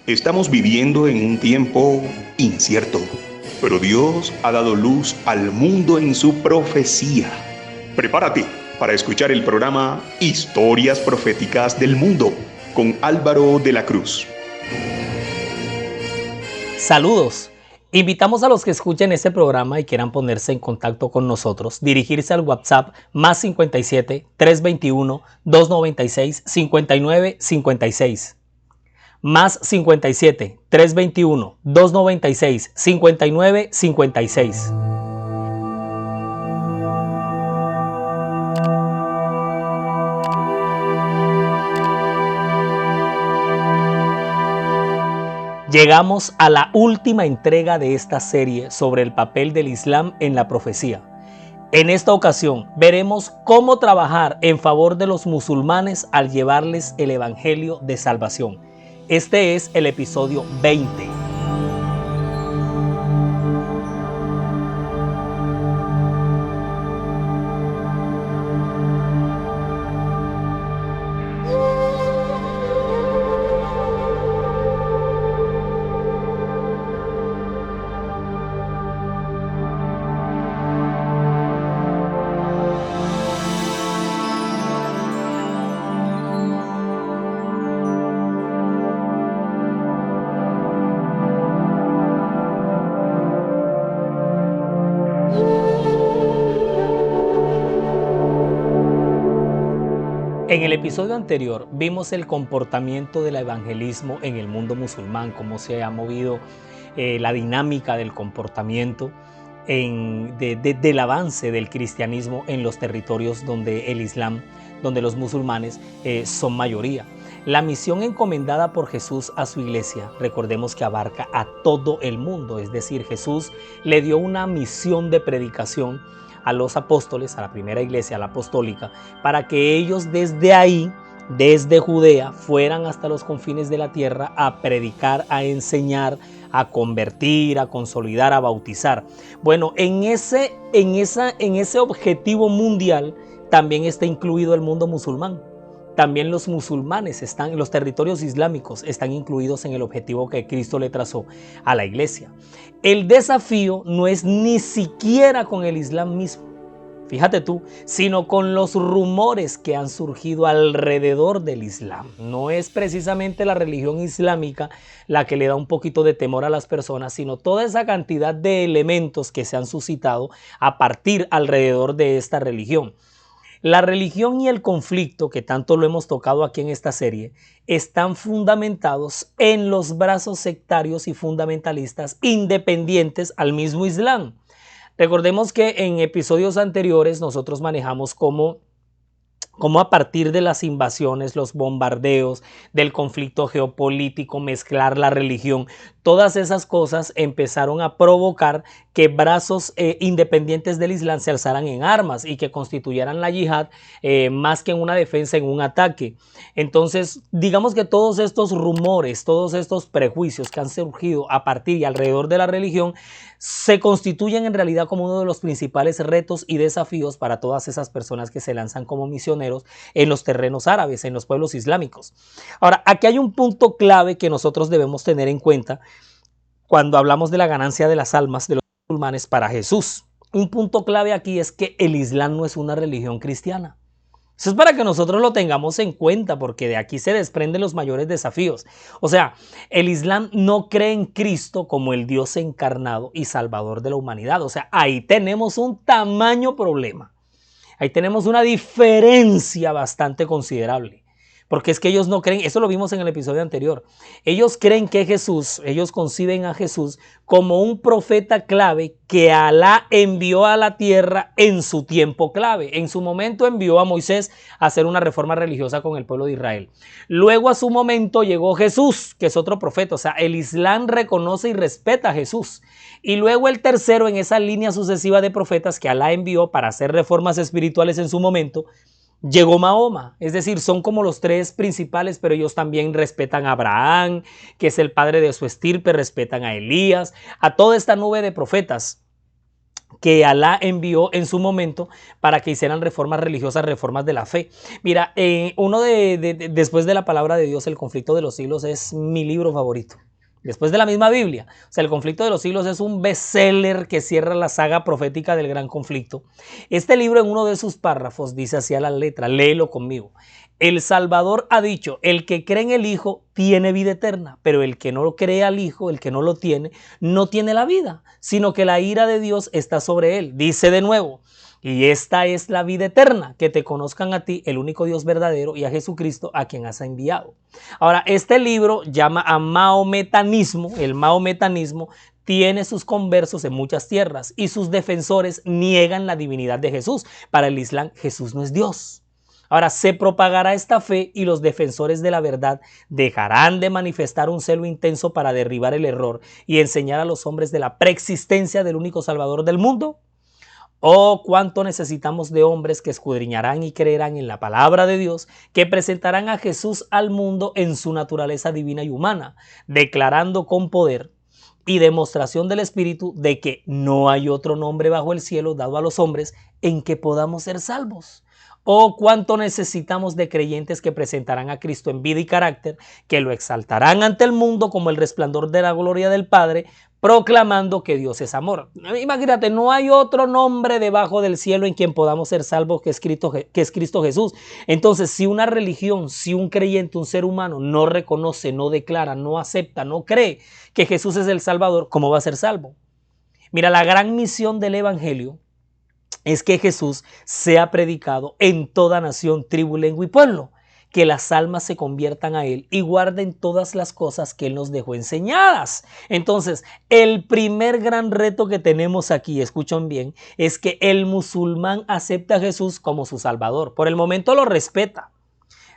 Estamos viviendo en un tiempo incierto, pero Dios ha dado luz al mundo en su profecía. Prepárate para escuchar el programa Historias Proféticas del Mundo con Álvaro de la Cruz. Saludos. Invitamos a los que escuchen este programa y quieran ponerse en contacto con nosotros, dirigirse al WhatsApp más 57 321 296 59 56. Más 57 321 296 59 56. Llegamos a la última entrega de esta serie sobre el papel del Islam en la profecía. En esta ocasión veremos cómo trabajar en favor de los musulmanes al llevarles el Evangelio de salvación. Este es el episodio 20. En el episodio anterior vimos el comportamiento del evangelismo en el mundo musulmán, cómo se ha movido la dinámica del comportamiento del avance del cristianismo en los territorios donde el Islam, donde los musulmanes son mayoría. La misión encomendada por Jesús a su iglesia, recordemos que abarca a todo el mundo, es decir, Jesús le dio una misión de predicación a los apóstoles, a la primera iglesia, a la apostólica, para que ellos desde ahí, desde Judea, fueran hasta los confines de la tierra a predicar, a enseñar, a convertir, a consolidar, a bautizar. Bueno, en ese objetivo mundial también está incluido el mundo musulmán. También los musulmanes están, los territorios islámicos están incluidos en el objetivo que Cristo le trazó a la iglesia. El desafío no es ni siquiera con el Islam mismo, fíjate tú, sino con los rumores que han surgido alrededor del Islam. No es precisamente la religión islámica la que le da un poquito de temor a las personas, sino toda esa cantidad de elementos que se han suscitado a partir alrededor de esta religión. La religión y el conflicto, que tanto lo hemos tocado aquí en esta serie, están fundamentados en los brazos sectarios y fundamentalistas independientes al mismo Islam. Recordemos que en episodios anteriores nosotros manejamos cómo a partir de las invasiones, los bombardeos, del conflicto geopolítico, mezclar la religión, todas esas cosas empezaron a provocar que brazos independientes del Islam se alzaran en armas y que constituyeran la yihad más que en una defensa, en un ataque. Entonces, digamos que todos estos rumores, todos estos prejuicios que han surgido a partir y alrededor de la religión se constituyen en realidad como uno de los principales retos y desafíos para todas esas personas que se lanzan como misioneros en los terrenos árabes, en los pueblos islámicos. Ahora, aquí hay un punto clave que nosotros debemos tener en cuenta cuando hablamos de la ganancia de las almas de los musulmanes para Jesús. Un punto clave aquí es que el Islam no es una religión cristiana. Eso es para que nosotros lo tengamos en cuenta, porque de aquí se desprenden los mayores desafíos. O sea, el Islam no cree en Cristo como el Dios encarnado y salvador de la humanidad. O sea, ahí tenemos un tamaño problema. Ahí tenemos una diferencia bastante considerable. Porque es que ellos no creen, eso lo vimos en el episodio anterior, ellos creen que Jesús, ellos conciben a Jesús como un profeta clave que Alá envió a la tierra en su tiempo clave. En su momento envió a Moisés a hacer una reforma religiosa con el pueblo de Israel. Luego a su momento llegó Jesús, que es otro profeta. O sea, el Islam reconoce y respeta a Jesús. Y luego el tercero en esa línea sucesiva de profetas que Alá envió para hacer reformas espirituales en su momento, llegó Mahoma. Es decir, son como los tres principales, pero ellos también respetan a Abraham, que es el padre de su estirpe, respetan a Elías, a toda esta nube de profetas que Alá envió en su momento para que hicieran reformas religiosas, reformas de la fe. Mira, después de la palabra de Dios, El conflicto de los siglos es mi libro favorito. Después de la misma Biblia. O sea, El conflicto de los siglos es un bestseller que cierra la saga profética del gran conflicto. Este libro, en uno de sus párrafos, dice así a la letra, léelo conmigo. El Salvador ha dicho, el que cree en el Hijo tiene vida eterna, pero el que no cree al Hijo, el que no lo tiene, no tiene la vida, sino que la ira de Dios está sobre él. Dice de nuevo, y esta es la vida eterna, que te conozcan a ti, el único Dios verdadero, y a Jesucristo, a quien has enviado. Ahora, este libro llama a mahometanismo. El mahometanismo tiene sus conversos en muchas tierras y sus defensores niegan la divinidad de Jesús. Para el Islam, Jesús no es Dios. Ahora, se propagará esta fe y los defensores de la verdad dejarán de manifestar un celo intenso para derribar el error y enseñar a los hombres de la preexistencia del único Salvador del mundo. Oh, cuánto necesitamos de hombres que escudriñarán y creerán en la palabra de Dios, que presentarán a Jesús al mundo en su naturaleza divina y humana, declarando con poder y demostración del Espíritu de que no hay otro nombre bajo el cielo dado a los hombres en que podamos ser salvos. Oh, cuánto necesitamos de creyentes que presentarán a Cristo en vida y carácter, que lo exaltarán ante el mundo como el resplandor de la gloria del Padre, proclamando que Dios es amor. Imagínate, no hay otro nombre debajo del cielo en quien podamos ser salvos que es Cristo Jesús. Entonces, si una religión, si un creyente, un ser humano no reconoce, no declara, no acepta, no cree que Jesús es el Salvador, ¿cómo va a ser salvo? Mira, la gran misión del Evangelio es que Jesús sea predicado en toda nación, tribu, lengua y pueblo, que las almas se conviertan a Él y guarden todas las cosas que Él nos dejó enseñadas. Entonces, el primer gran reto que tenemos aquí, escuchen bien, es que el musulmán acepta a Jesús como su Salvador. Por el momento lo respeta,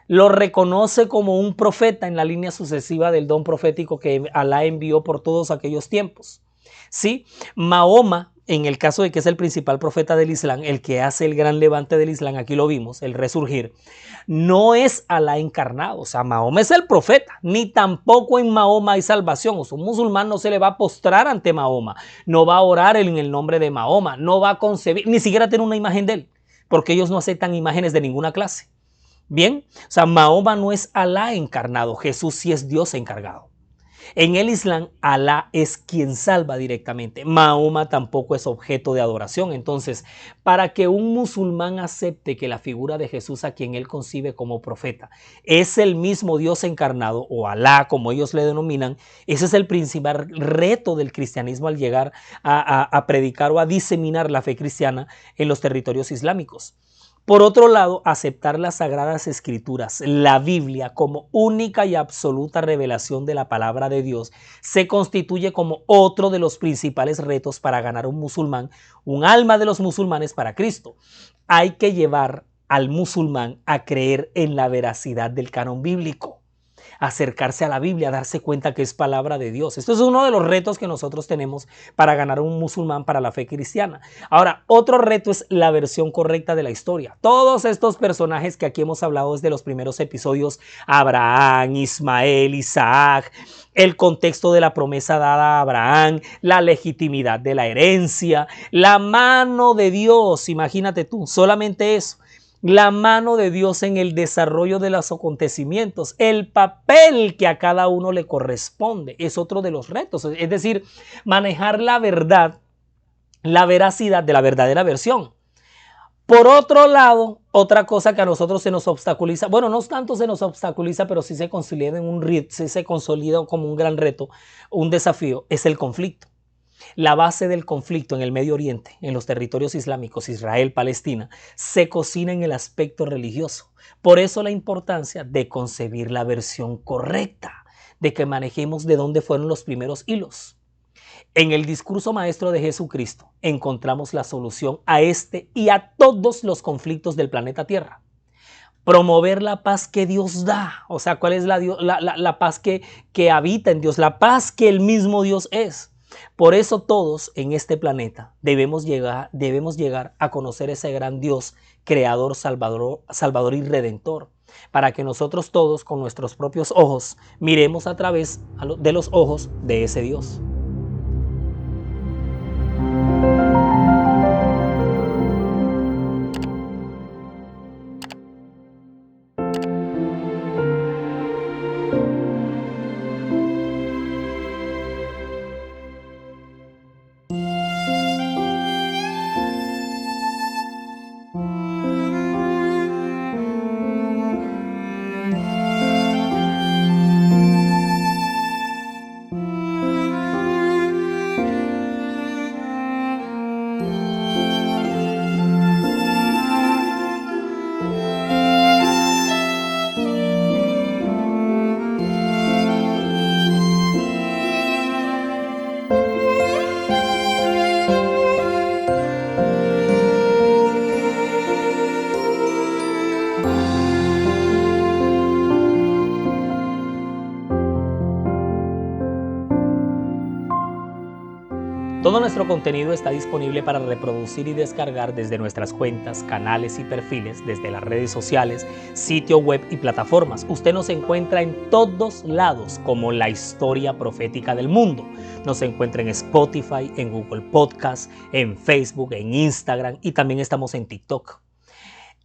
lo reconoce como un profeta en la línea sucesiva del don profético que Alá envió por todos aquellos tiempos. Sí, Mahoma, en el caso de que es el principal profeta del Islam, el que hace el gran levante del Islam, aquí lo vimos, el resurgir, no es Alá encarnado. O sea, Mahoma es el profeta, ni tampoco en Mahoma hay salvación. O sea, un musulmán no se le va a postrar ante Mahoma, no va a orar en el nombre de Mahoma, no va a concebir, ni siquiera tener una imagen de él, porque ellos no aceptan imágenes de ninguna clase. Bien, o sea, Mahoma no es Alá encarnado, Jesús sí es Dios encargado. En el Islam, Alá es quien salva directamente. Mahoma tampoco es objeto de adoración. Entonces, para que un musulmán acepte que la figura de Jesús, a quien él concibe como profeta, es el mismo Dios encarnado, o Alá, como ellos le denominan, ese es el principal reto del cristianismo al llegar a predicar o a diseminar la fe cristiana en los territorios islámicos. Por otro lado, aceptar las Sagradas Escrituras, la Biblia, como única y absoluta revelación de la palabra de Dios, se constituye como otro de los principales retos para ganar un musulmán, un alma de los musulmanes para Cristo. Hay que llevar al musulmán a creer en la veracidad del canon bíblico, acercarse a la Biblia, darse cuenta que es palabra de Dios. Esto es uno de los retos que nosotros tenemos para ganar a un musulmán para la fe cristiana. Ahora, otro reto es la versión correcta de la historia. Todos estos personajes que aquí hemos hablado desde los primeros episodios, Abraham, Ismael, Isaac, el contexto de la promesa dada a Abraham, la legitimidad de la herencia, la mano de Dios, imagínate tú, solamente eso. La mano de Dios en el desarrollo de los acontecimientos, el papel que a cada uno le corresponde, es otro de los retos. Es decir, manejar la verdad, la veracidad de la verdadera versión. Por otro lado, otra cosa que a nosotros se nos obstaculiza, bueno, no tanto se nos obstaculiza, pero sí se consolida como un gran reto, un desafío, es el conflicto. La base del conflicto en el Medio Oriente, en los territorios islámicos, Israel, Palestina, se cocina en el aspecto religioso. Por eso la importancia de concebir la versión correcta, de que manejemos de dónde fueron los primeros hilos. En el discurso maestro de Jesucristo encontramos la solución a este y a todos los conflictos del planeta Tierra. Promover la paz que Dios da. O sea, ¿cuál es la paz que habita en Dios? La paz que el mismo Dios es. Por eso todos en este planeta debemos llegar a conocer ese gran Dios, creador, salvador y redentor, para que nosotros todos con nuestros propios ojos miremos a través de los ojos de ese Dios. nuestro contenido está disponible para reproducir y descargar desde nuestras cuentas, canales y perfiles, desde las redes sociales, sitio web y plataformas. Usted nos encuentra en todos lados como La Historia Profética del Mundo. Nos encuentra en Spotify, en Google Podcast, en Facebook, en Instagram y también estamos en TikTok.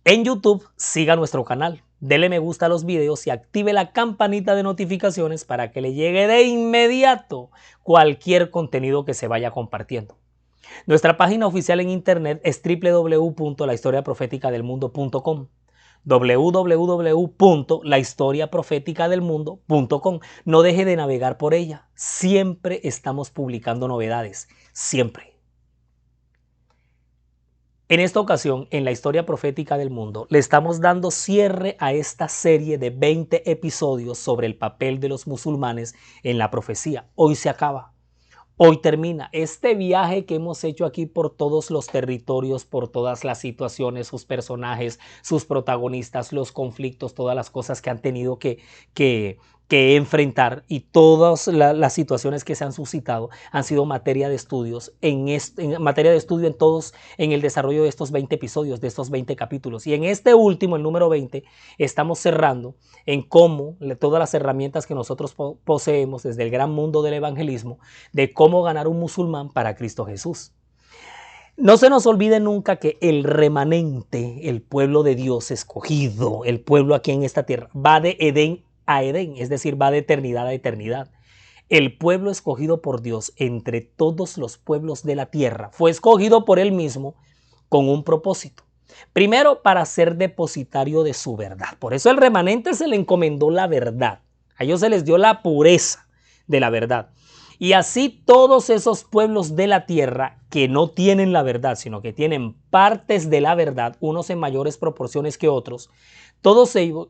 En YouTube, siga nuestro canal, dele me gusta a los videos y active la campanita de notificaciones para que le llegue de inmediato cualquier contenido que se vaya compartiendo. Nuestra página oficial en internet es www.lahistoriaprofeticadelmundo.com www.lahistoriaprofeticadelmundo.com. No deje de navegar por ella. Siempre estamos publicando novedades. Siempre. En esta ocasión, en La Historia Profética del Mundo, le estamos dando cierre a esta serie de 20 episodios sobre el papel de los musulmanes en la profecía. Hoy se acaba. Hoy termina este viaje que hemos hecho aquí por todos los territorios, por todas las situaciones, sus personajes, sus protagonistas, los conflictos, todas las cosas que han tenido que enfrentar, y todas las situaciones que se han suscitado han sido materia de estudios en el desarrollo de estos 20 episodios, de estos 20 capítulos. Y en este último, el número 20, estamos cerrando en cómo todas las herramientas que nosotros poseemos desde el gran mundo del evangelismo, de cómo ganar un musulmán para Cristo Jesús. No se nos olvide nunca que el remanente, el pueblo de Dios escogido, el pueblo aquí en esta tierra, va de Edén a Edén, es decir, va de eternidad a eternidad. El pueblo escogido por Dios entre todos los pueblos de la tierra fue escogido por Él mismo con un propósito. Primero, para ser depositario de su verdad. Por eso el remanente se le encomendó la verdad. A ellos se les dio la pureza de la verdad. Y así todos esos pueblos de la tierra que no tienen la verdad, sino que tienen partes de la verdad, unos en mayores proporciones que otros, todos ellos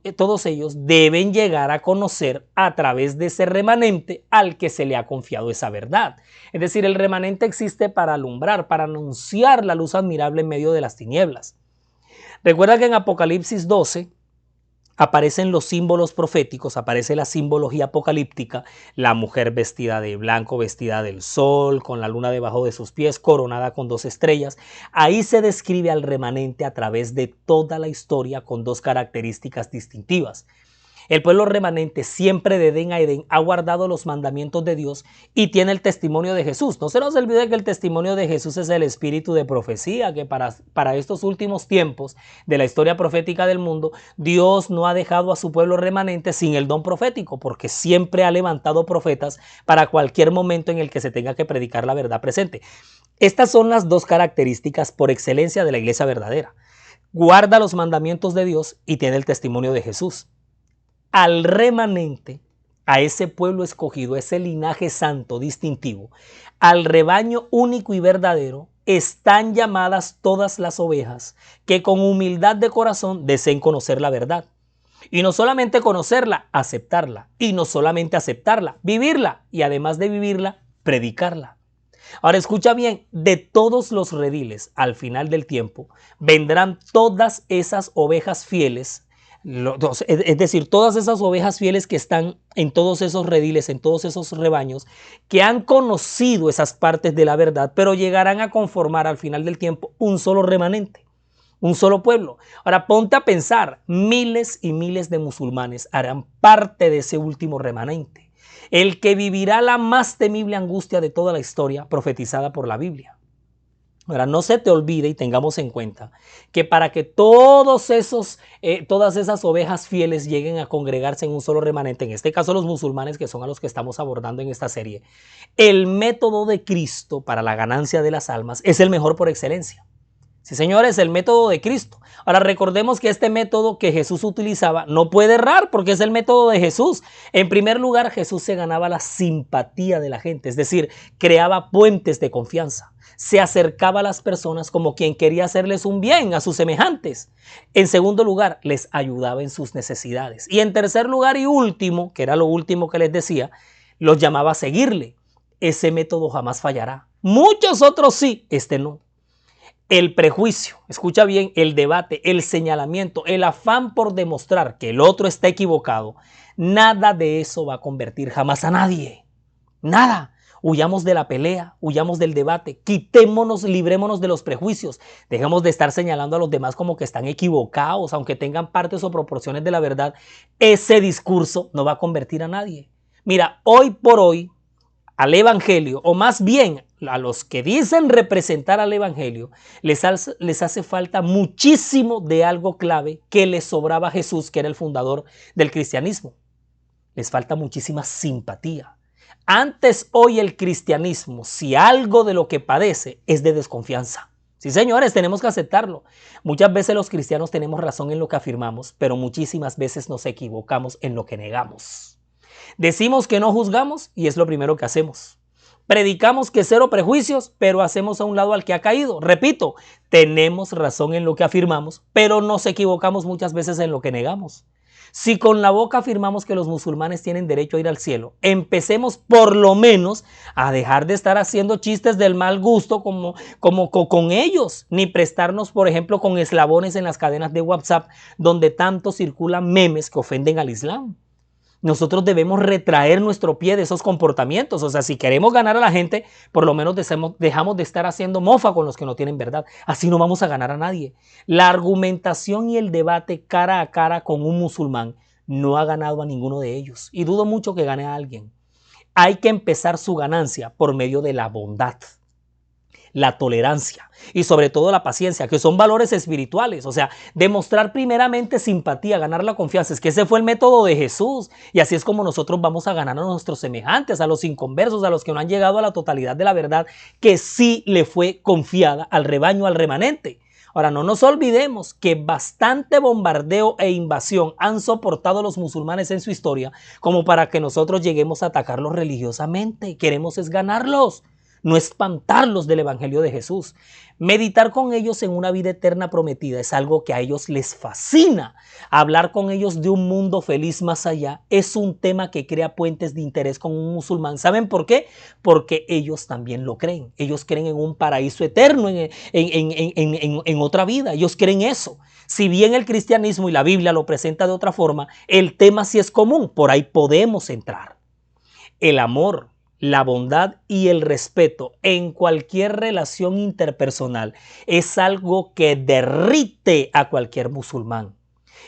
deben llegar a conocer a través de ese remanente al que se le ha confiado esa verdad. Es decir, el remanente existe para alumbrar, para anunciar la luz admirable en medio de las tinieblas. Recuerda que en Apocalipsis 12 aparecen los símbolos proféticos, aparece la simbología apocalíptica, la mujer vestida de blanco, vestida del sol, con la luna debajo de sus pies, coronada con 2 estrellas. Ahí se describe al remanente a través de toda la historia con 2 características distintivas. El pueblo remanente siempre de Edén a Edén ha guardado los mandamientos de Dios y tiene el testimonio de Jesús. No se nos olvide que el testimonio de Jesús es el espíritu de profecía, que para estos últimos tiempos de la historia profética del mundo, Dios no ha dejado a su pueblo remanente sin el don profético, porque siempre ha levantado profetas para cualquier momento en el que se tenga que predicar la verdad presente. Estas son las 2 características por excelencia de la iglesia verdadera. Guarda los mandamientos de Dios y tiene el testimonio de Jesús. Al remanente, a ese pueblo escogido, ese linaje santo distintivo, al rebaño único y verdadero, están llamadas todas las ovejas que con humildad de corazón deseen conocer la verdad. Y no solamente conocerla, aceptarla. Y no solamente aceptarla, vivirla. Y además de vivirla, predicarla. Ahora escucha bien, de todos los rediles al final del tiempo vendrán todas esas ovejas fieles. Es decir, todas esas ovejas fieles que están en todos esos rediles, en todos esos rebaños, que han conocido esas partes de la verdad, pero llegarán a conformar al final del tiempo un solo remanente, un solo pueblo. Ahora ponte a pensar, miles y miles de musulmanes harán parte de ese último remanente, el que vivirá la más temible angustia de toda la historia profetizada por la Biblia. Ahora, no se te olvide y tengamos en cuenta que para que todas esas ovejas fieles lleguen a congregarse en un solo remanente, en este caso los musulmanes, que son a los que estamos abordando en esta serie, el método de Cristo para la ganancia de las almas es el mejor por excelencia. Sí, señores, el método de Cristo. Ahora recordemos que este método que Jesús utilizaba no puede errar porque es el método de Jesús. En primer lugar, Jesús se ganaba la simpatía de la gente, es decir, creaba puentes de confianza. Se acercaba a las personas como quien quería hacerles un bien a sus semejantes. En segundo lugar, les ayudaba en sus necesidades. Y en tercer lugar y último, que era lo último que les decía, los llamaba a seguirle. Ese método jamás fallará. Muchos otros sí, este no. El prejuicio, escucha bien, el debate, el señalamiento, el afán por demostrar que el otro está equivocado, nada de eso va a convertir jamás a nadie. Nada. Huyamos de la pelea, huyamos del debate, quitémonos, librémonos de los prejuicios, dejemos de estar señalando a los demás como que están equivocados, aunque tengan partes o proporciones de la verdad. Ese discurso no va a convertir a nadie. Mira, hoy por hoy, al evangelio, o más bien a los que dicen representar al evangelio, les hace falta muchísimo de algo clave que les sobraba a Jesús, que era el fundador del cristianismo. Les falta muchísima simpatía. Antes, hoy el cristianismo, si algo de lo que padece, es de desconfianza. Sí, señores, tenemos que aceptarlo. Muchas veces los cristianos tenemos razón en lo que afirmamos, pero muchísimas veces nos equivocamos en lo que negamos. Decimos que no juzgamos y es lo primero que hacemos. Predicamos que cero prejuicios, pero hacemos a un lado al que ha caído. Repito, tenemos razón en lo que afirmamos, pero nos equivocamos muchas veces en lo que negamos. Si con la boca afirmamos que los musulmanes tienen derecho a ir al cielo, empecemos por lo menos a dejar de estar haciendo chistes del mal gusto con ellos, ni prestarnos, por ejemplo, con eslabones en las cadenas de WhatsApp donde tanto circulan memes que ofenden al Islam. Nosotros debemos retraer nuestro pie de esos comportamientos. O sea, si queremos ganar a la gente, por lo menos dejamos de estar haciendo mofa con los que no tienen verdad. Así no vamos a ganar a nadie. La argumentación y el debate cara a cara con un musulmán no ha ganado a ninguno de ellos. Y dudo mucho que gane a alguien. Hay que empezar su ganancia por medio de la bondad, la tolerancia y sobre todo la paciencia, que son valores espirituales. O sea, demostrar primeramente simpatía, ganar la confianza. Es que ese fue el método de Jesús y así es como nosotros vamos a ganar a nuestros semejantes, a los inconversos, a los que no han llegado a la totalidad de la verdad que sí le fue confiada al rebaño, al remanente. Ahora, no nos olvidemos que bastante bombardeo e invasión han soportado los musulmanes en su historia como para que nosotros lleguemos a atacarlos religiosamente. Queremos es ganarlos, no espantarlos del evangelio de Jesús. Meditar con ellos en una vida eterna prometida es algo que a ellos les fascina. Hablar con ellos de un mundo feliz más allá es un tema que crea puentes de interés con un musulmán. ¿Saben por qué? Porque ellos también lo creen. Ellos creen en un paraíso eterno, en otra vida. Ellos creen eso. Si bien el cristianismo y la Biblia lo presenta de otra forma, el tema sí es común. Por ahí podemos entrar. El amor, la bondad y el respeto en cualquier relación interpersonal es algo que derrite a cualquier musulmán.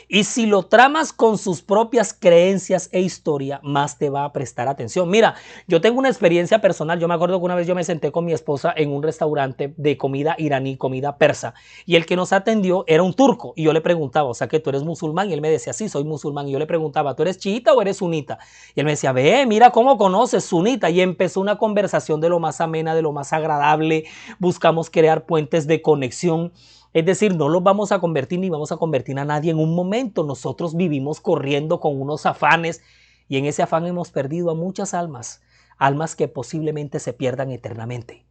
Y si lo tramas con sus propias creencias e historia, más te va a prestar atención. Mira, yo tengo una experiencia personal. Yo me acuerdo que una vez yo me senté con mi esposa en un restaurante de comida iraní, comida persa, y el que nos atendió era un turco. Y yo le preguntaba, o sea que tú eres musulmán, y él me decía, sí, soy musulmán. Y yo le preguntaba, ¿tú eres chiita o eres sunita? Y él me decía, ve, mira cómo conoces sunita. Y empezó una conversación de lo más amena, de lo más agradable. Buscamos crear puentes de conexión. Es decir, no los vamos a convertir ni vamos a convertir a nadie en un momento. Nosotros vivimos corriendo con unos afanes y en ese afán hemos perdido a muchas almas, almas que posiblemente se pierdan eternamente.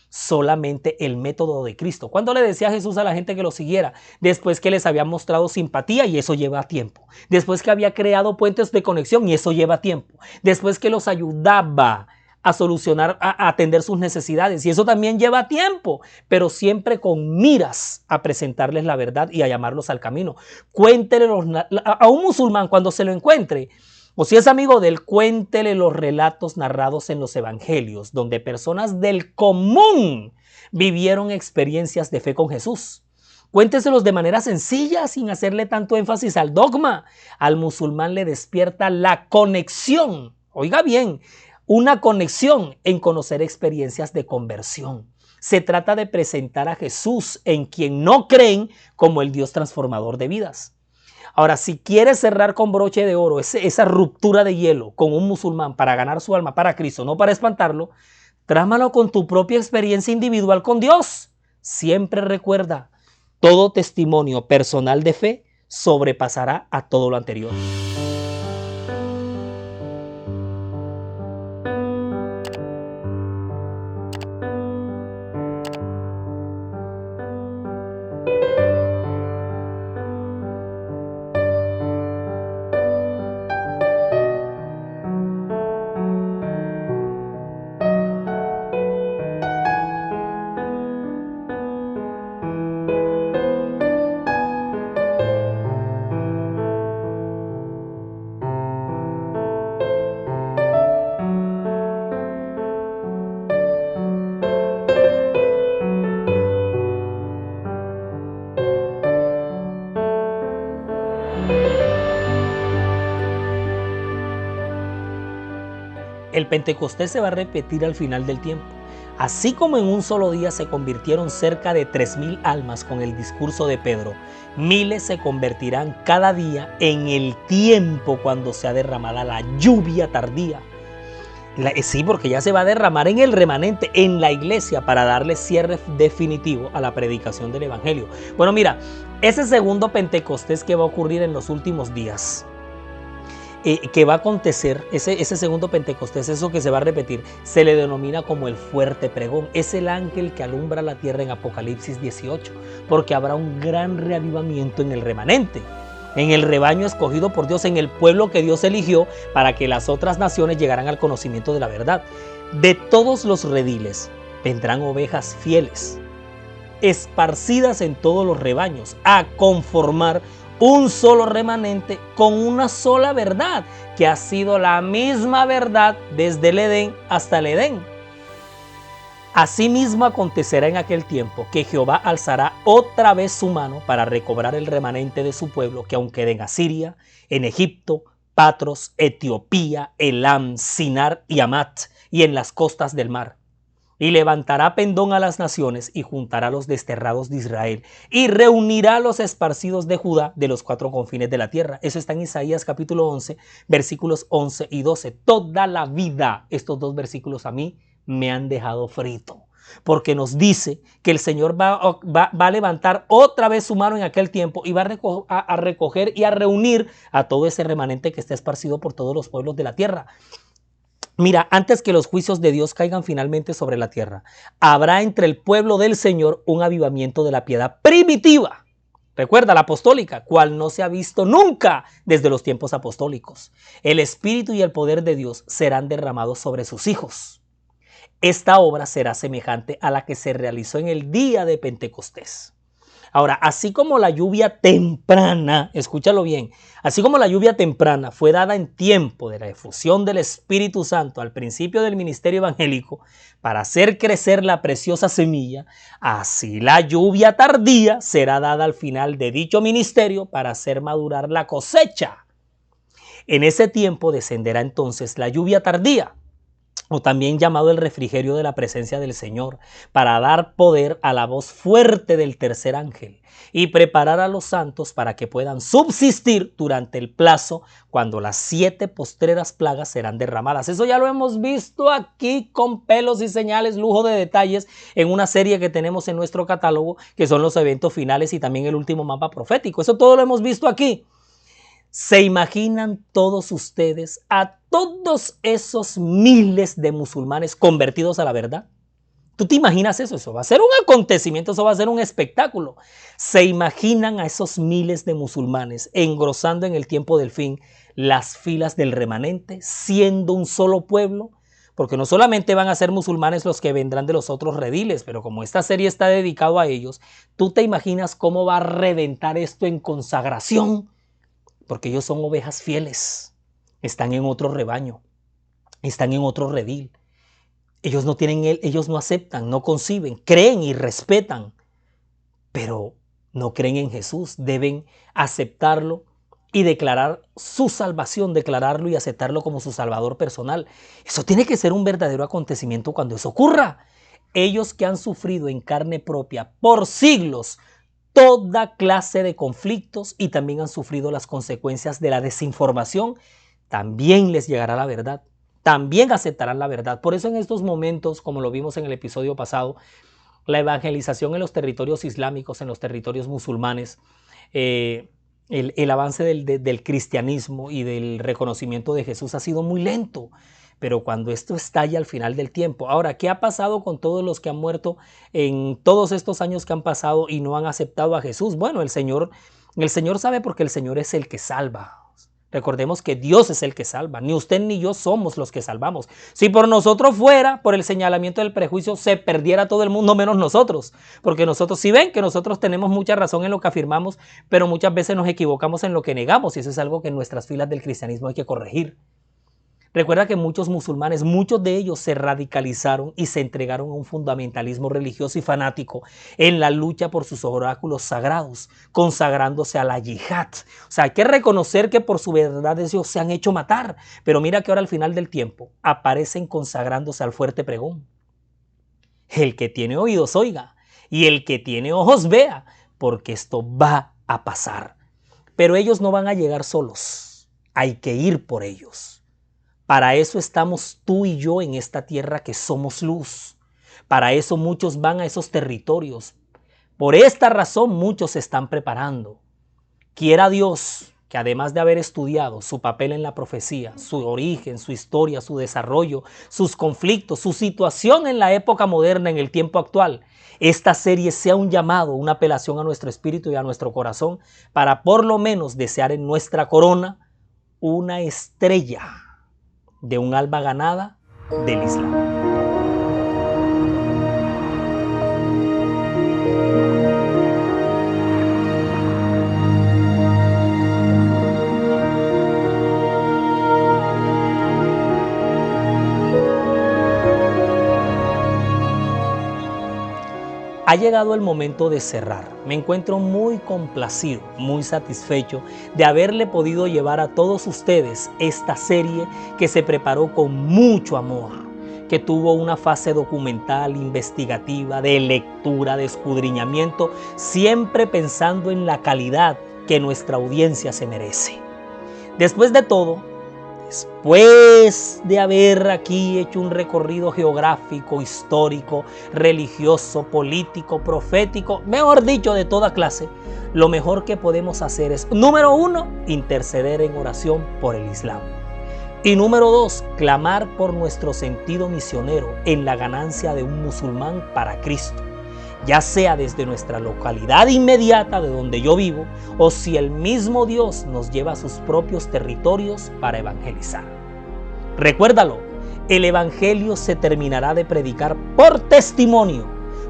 Solamente el método de Cristo. Cuando le decía a Jesús a la gente que lo siguiera, después que les había mostrado simpatía y eso lleva tiempo, después que había creado puentes de conexión y eso lleva tiempo, después que los ayudaba a solucionar, a atender sus necesidades y eso también lleva tiempo, pero siempre con miras a presentarles la verdad y a llamarlos al camino. Cuéntele a un musulmán cuando se lo encuentre, o si es amigo de él, cuéntele los relatos narrados en los evangelios, donde personas del común vivieron experiencias de fe con Jesús. Cuénteselos de manera sencilla, sin hacerle tanto énfasis al dogma. Al musulmán le despierta la conexión, oiga bien, una conexión en conocer experiencias de conversión. Se trata de presentar a Jesús, en quien no creen, como el Dios transformador de vidas. Ahora, si quieres cerrar con broche de oro esa ruptura de hielo con un musulmán para ganar su alma para Cristo, no para espantarlo, trámalo con tu propia experiencia individual con Dios. Siempre recuerda, todo testimonio personal de fe sobrepasará a todo lo anterior. el Pentecostés se va a repetir al final del tiempo. Así como en un solo día se convirtieron cerca de 3,000 almas con el discurso de Pedro, miles se convertirán cada día en el tiempo cuando sea derramada la lluvia tardía. Sí, porque ya se va a derramar en el remanente, en la iglesia, para darle cierre definitivo a la predicación del Evangelio. Bueno, mira, ese segundo Pentecostés que va a ocurrir en los últimos días, que va a acontecer, ese segundo Pentecostés, eso que se va a repetir, se le denomina como el fuerte pregón. Es el ángel que alumbra la tierra en Apocalipsis 18, porque habrá un gran reavivamiento en el remanente, en el rebaño escogido por Dios, en el pueblo que Dios eligió para que las otras naciones llegaran al conocimiento de la verdad. De todos los rediles vendrán ovejas fieles, esparcidas en todos los rebaños, a conformar un solo remanente con una sola verdad, que ha sido la misma verdad desde el Edén hasta el Edén. Asimismo acontecerá en aquel tiempo que Jehová alzará otra vez su mano para recobrar el remanente de su pueblo que aún queda en Asiria, en Egipto, Patros, Etiopía, Elam, Sinar y Amat, y en las costas del mar. Y levantará pendón a las naciones y juntará a los desterrados de Israel y reunirá a los esparcidos de Judá de los 4 confines de la tierra. Eso está en Isaías capítulo 11, versículos 11 y 12. Toda la vida estos 2 versículos a mí me han dejado frito, porque nos dice que el Señor va a levantar otra vez su mano en aquel tiempo y va a recoger y a reunir a todo ese remanente que está esparcido por todos los pueblos de la tierra. Mira, antes que los juicios de Dios caigan finalmente sobre la tierra, habrá entre el pueblo del Señor un avivamiento de la piedad primitiva. Recuerda, la apostólica, cual no se ha visto nunca desde los tiempos apostólicos. El Espíritu y el poder de Dios serán derramados sobre sus hijos. Esta obra será semejante a la que se realizó en el día de Pentecostés. Ahora, así como la lluvia temprana, escúchalo bien, así como la lluvia temprana fue dada en tiempo de la efusión del Espíritu Santo al principio del ministerio evangélico para hacer crecer la preciosa semilla, así la lluvia tardía será dada al final de dicho ministerio para hacer madurar la cosecha. En ese tiempo descenderá entonces la lluvia tardía, o también llamado el refrigerio de la presencia del Señor, para dar poder a la voz fuerte del tercer ángel y preparar a los santos para que puedan subsistir durante el plazo cuando las 7 postreras plagas serán derramadas. Eso ya lo hemos visto aquí con pelos y señales, lujo de detalles, en una serie que tenemos en nuestro catálogo, que son los eventos finales y también el último mapa profético. Eso todo lo hemos visto aquí. ¿Se imaginan todos ustedes a todos esos miles de musulmanes convertidos a la verdad? ¿Tú te imaginas eso? Eso va a ser un acontecimiento, eso va a ser un espectáculo. ¿Se imaginan a esos miles de musulmanes engrosando en el tiempo del fin las filas del remanente, siendo un solo pueblo? Porque no solamente van a ser musulmanes los que vendrán de los otros rediles, pero como esta serie está dedicada a ellos, ¿tú te imaginas cómo va a reventar esto en consagración? Porque ellos son ovejas fieles, están en otro rebaño, están en otro redil. Ellos no aceptan, no conciben, creen y respetan, pero no creen en Jesús. Deben aceptarlo y declarar su salvación, declararlo y aceptarlo como su salvador personal. Eso tiene que ser un verdadero acontecimiento cuando eso ocurra. Ellos que han sufrido en carne propia por siglos toda clase de conflictos y también han sufrido las consecuencias de la desinformación, también les llegará la verdad, también aceptarán la verdad. Por eso en estos momentos, como lo vimos en el episodio pasado, la evangelización en los territorios islámicos, en los territorios musulmanes, el avance del cristianismo y del reconocimiento de Jesús ha sido muy lento. Pero cuando esto estalla al final del tiempo. Ahora, ¿qué ha pasado con todos los que han muerto en todos estos años que han pasado y no han aceptado a Jesús? Bueno, el Señor sabe, porque el Señor es el que salva. Recordemos que Dios es el que salva. Ni usted ni yo somos los que salvamos. Si por nosotros fuera, por el señalamiento del prejuicio, se perdiera todo el mundo menos nosotros. Porque nosotros, si ven que nosotros tenemos mucha razón en lo que afirmamos, pero muchas veces nos equivocamos en lo que negamos. Y eso es algo que en nuestras filas del cristianismo hay que corregir. Recuerda que muchos musulmanes, muchos de ellos se radicalizaron y se entregaron a un fundamentalismo religioso y fanático en la lucha por sus oráculos sagrados, consagrándose a la yihad. O sea, hay que reconocer que por su verdad ellos se han hecho matar, pero mira que ahora al final del tiempo aparecen consagrándose al fuerte pregón. El que tiene oídos oiga y el que tiene ojos vea, porque esto va a pasar. Pero ellos no van a llegar solos, hay que ir por ellos. Para eso estamos tú y yo en esta tierra que somos luz. Para eso muchos van a esos territorios. Por esta razón muchos se están preparando. Quiera Dios que además de haber estudiado su papel en la profecía, su origen, su historia, su desarrollo, sus conflictos, su situación en la época moderna, en el tiempo actual, esta serie sea un llamado, una apelación a nuestro espíritu y a nuestro corazón para por lo menos desear en nuestra corona una estrella de un alma ganada del Islam. Ha llegado el momento de cerrar. Me encuentro muy complacido, muy satisfecho de haberle podido llevar a todos ustedes esta serie que se preparó con mucho amor, que tuvo una fase documental, investigativa, de lectura, de escudriñamiento, siempre pensando en la calidad que nuestra audiencia se merece. Después de todo, después de haber aquí hecho un recorrido geográfico, histórico, religioso, político, profético, mejor dicho, de toda clase, lo mejor que podemos hacer es, número 1, interceder en oración por el Islam. Y número 2, clamar por nuestro sentido misionero en la ganancia de un musulmán para Cristo, ya sea desde nuestra localidad inmediata de donde yo vivo, o si el mismo Dios nos lleva a sus propios territorios para evangelizar. Recuérdalo, el evangelio se terminará de predicar por testimonio,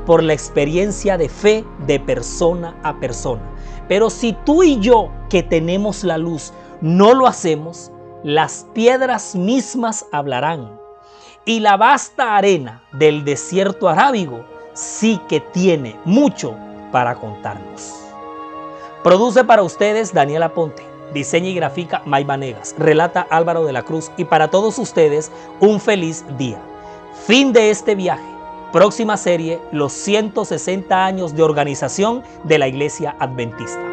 por la experiencia de fe de persona a persona. Pero si tú y yo, que tenemos la luz, no lo hacemos, las piedras mismas hablarán. Y la vasta arena del desierto arábigo sí que tiene mucho para contarnos. Produce para ustedes Daniela Ponte, diseña y grafica May Vanegas, relata Álvaro de la Cruz y para todos ustedes un feliz día. Fin de este viaje. Próxima serie, los 160 años de organización de la Iglesia Adventista.